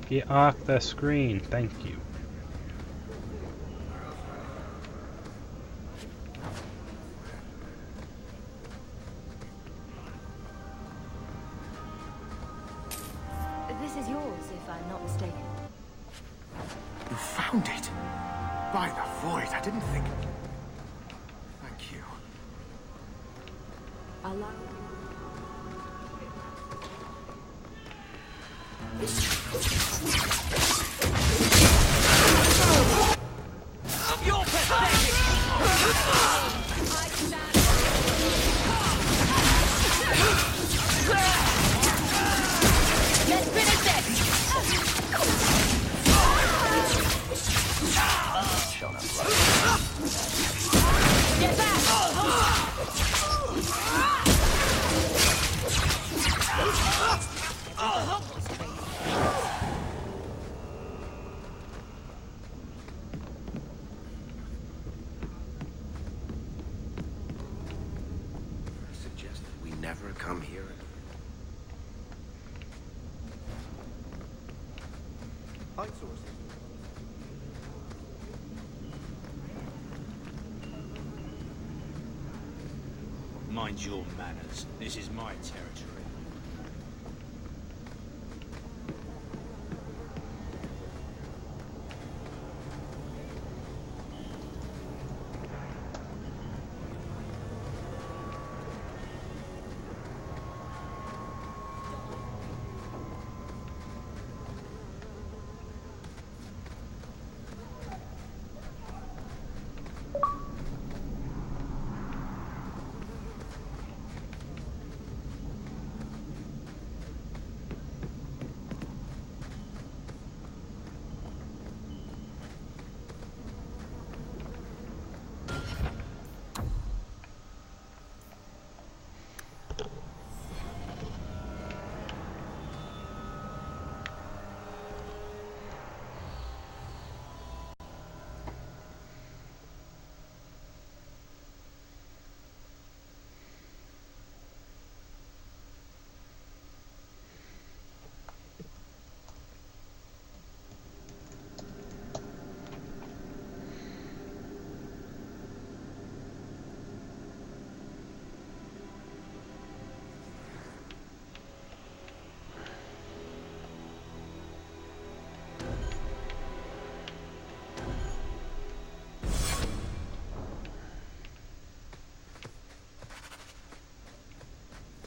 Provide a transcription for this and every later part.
Get off the screen, thank you. This is yours, if I'm not mistaken. You found it! By the void, I didn't think... Thank you. Allow... You're pathetic! Let's finish this! Get back! I suggest that we never come here again. Light sources. Mind your manners. This is my territory.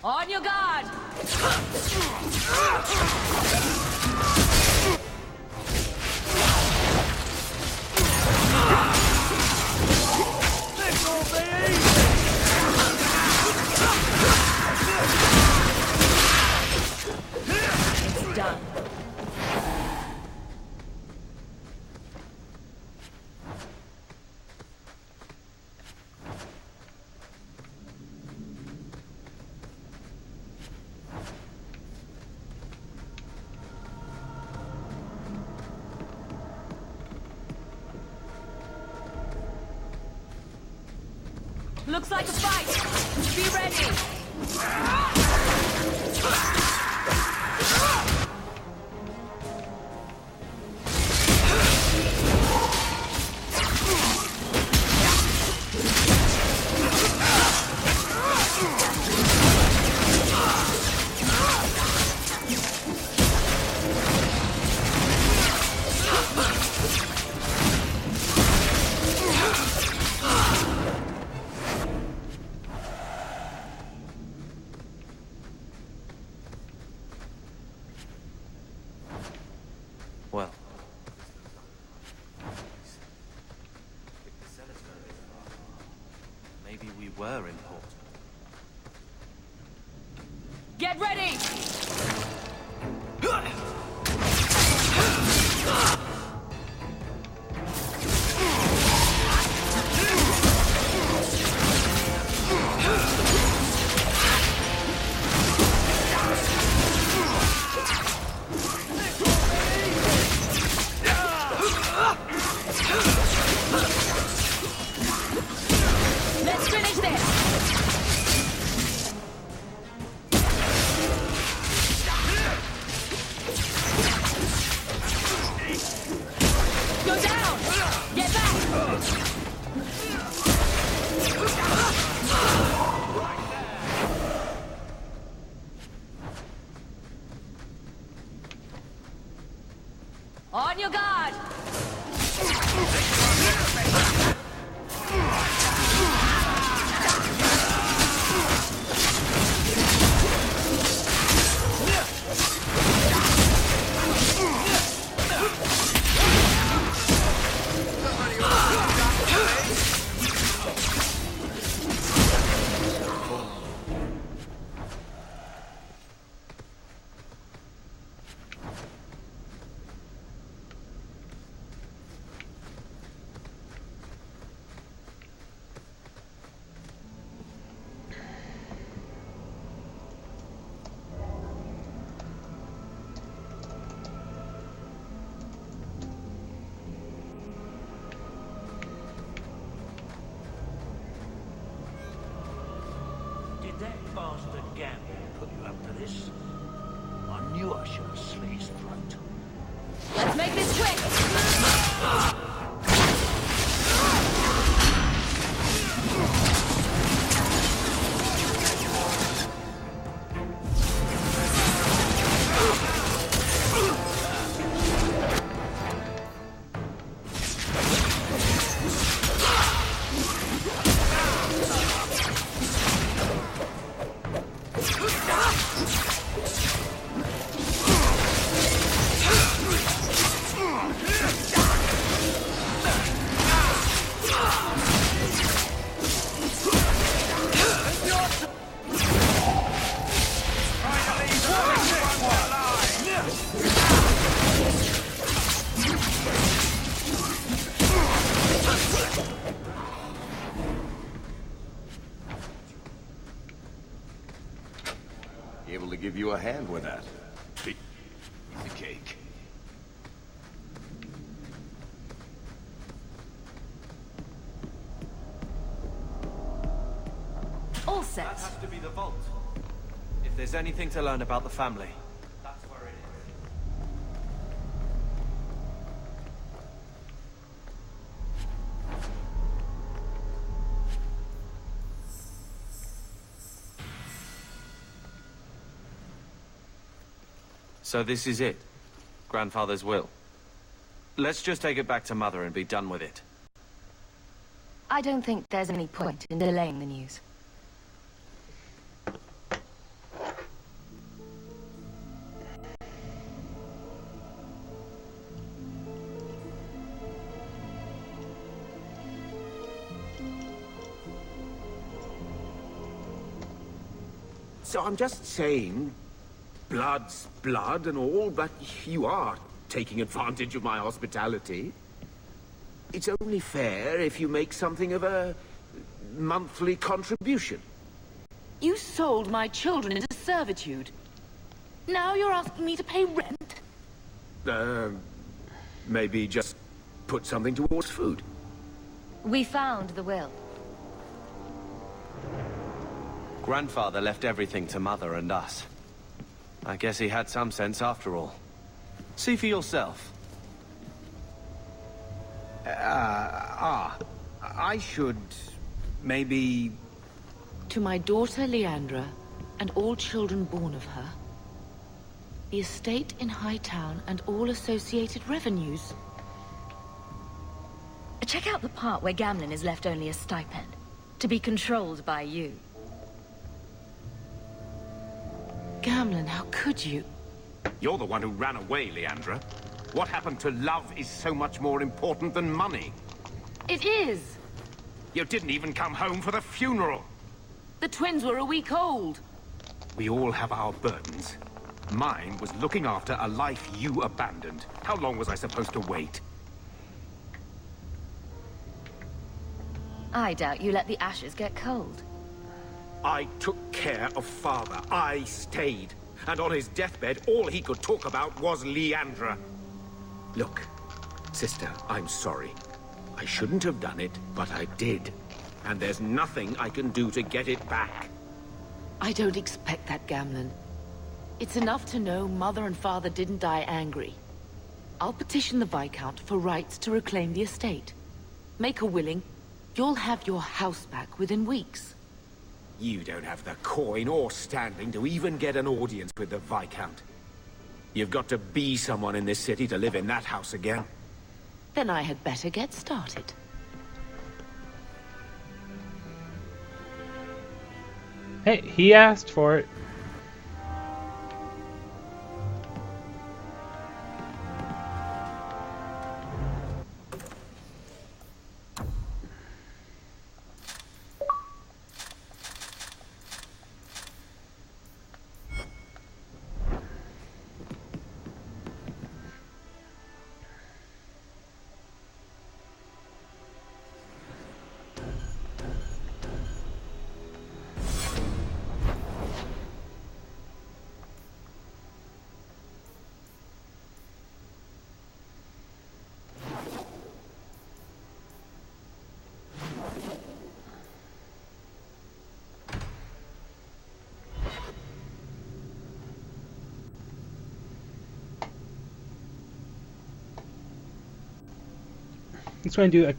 On your guard! It's done. Looks like a fight! Be ready! Well. Maybe we were important. Get ready! Let's finish this! Go down! Get back! On your guard! That bastard Gambit put you up to this? I knew I should have slit his throat. Let's make this quick! Able to give you a hand with that. Piece of cake. All set. That has to be the vault. If there's anything to learn about the family, that's where it is. So this is it? Grandfather's will? Let's just take it back to Mother and be done with it. I don't think there's any point in delaying the news. So I'm just saying, blood's blood and all, but you are taking advantage of my hospitality. It's only fair if you make something of a monthly contribution. You sold my children into servitude. Now you're asking me to pay rent? Maybe just put something towards food. We found the will. Grandfather left everything to Mother and us. I guess he had some sense after all. See for yourself. I should... maybe... To my daughter Leandra, and all children born of her. The estate in Hightown and all associated revenues. Check out the part where Gamlen is left only a stipend. To be controlled by you. Gamlen, how could you? You're the one who ran away, Leandra. What happened to love is so much more important than money. It is! You didn't even come home for the funeral. The twins were a week old. We all have our burdens. Mine was looking after a life you abandoned. How long was I supposed to wait? I doubt you let the ashes get cold. I took care of Father. I stayed. And on his deathbed, all he could talk about was Leandra. Look, sister, I'm sorry. I shouldn't have done it, but I did. And there's nothing I can do to get it back. I don't expect that, Gamlen. It's enough to know Mother and Father didn't die angry. I'll petition the Viscount for rights to reclaim the estate. Make her willing, you'll have your house back within weeks. You don't have the coin or standing to even get an audience with the Viscount. You've got to be someone in this city to live in that house again. Then I had better get started. Hey, he asked for it. Just going to do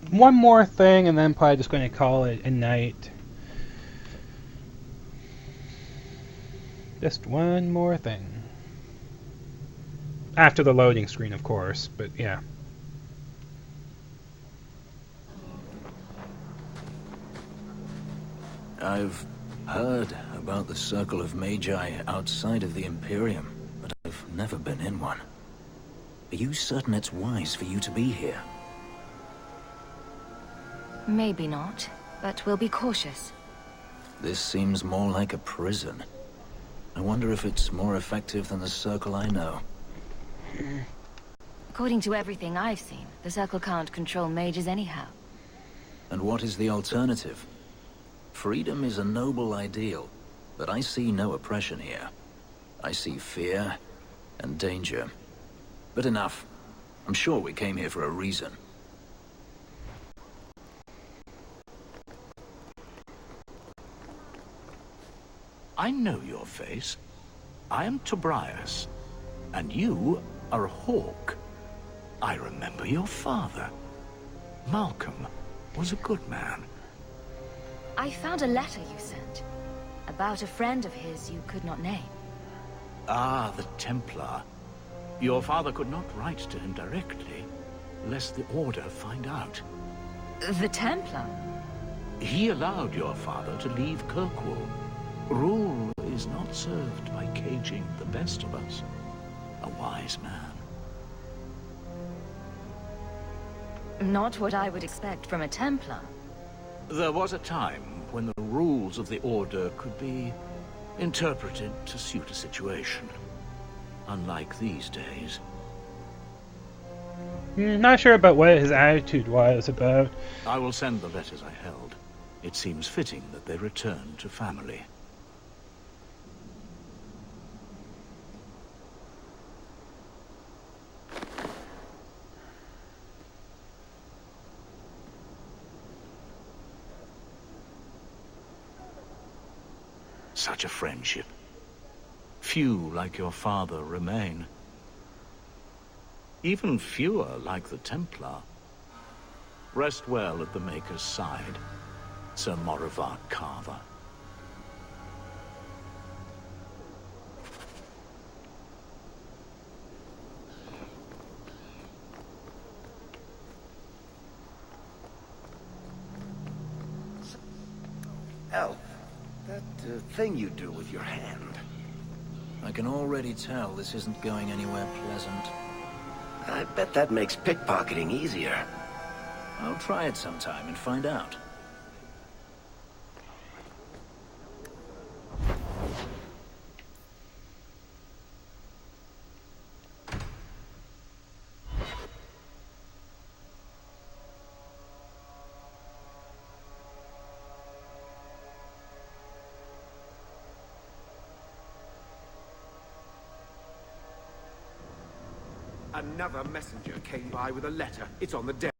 one more thing, and then probably just going to call it a night. Just one more thing. After the loading screen, of course, but yeah. I've heard about the Circle of Magi outside of the Imperium, but I've never been in one. Are you certain it's wise for you to be here? Maybe not, but we'll be cautious. This seems more like a prison. I wonder if it's more effective than the Circle I know. According to everything I've seen, the Circle can't control mages anyhow. And what is the alternative? Freedom is a noble ideal, but I see no oppression here. I see fear and danger. But enough. I'm sure we came here for a reason. I know your face. I am Tobias, and you are a hawk. I remember your father. Malcolm was a good man. I found a letter you sent, about a friend of his you could not name. Ah, the Templar. Your father could not write to him directly, lest the Order find out. The Templar? He allowed your father to leave Kirkwall. Rule is not served by caging the best of us. A wise man. Not what I would expect from a Templar. There was a time when the rules of the Order could be interpreted to suit a situation. Unlike these days. Not sure about what his attitude was about. I will send the letters I held. It seems fitting that they return to family. Such a friendship. Few like your father remain. Even fewer like the Templar. Rest well at the Maker's side, Sir Morivar Carver. Elf, that thing you do with your hand. I can already tell this isn't going anywhere pleasant. I bet that makes pickpocketing easier. I'll try it sometime and find out. Another messenger came by with a letter. It's on the desk.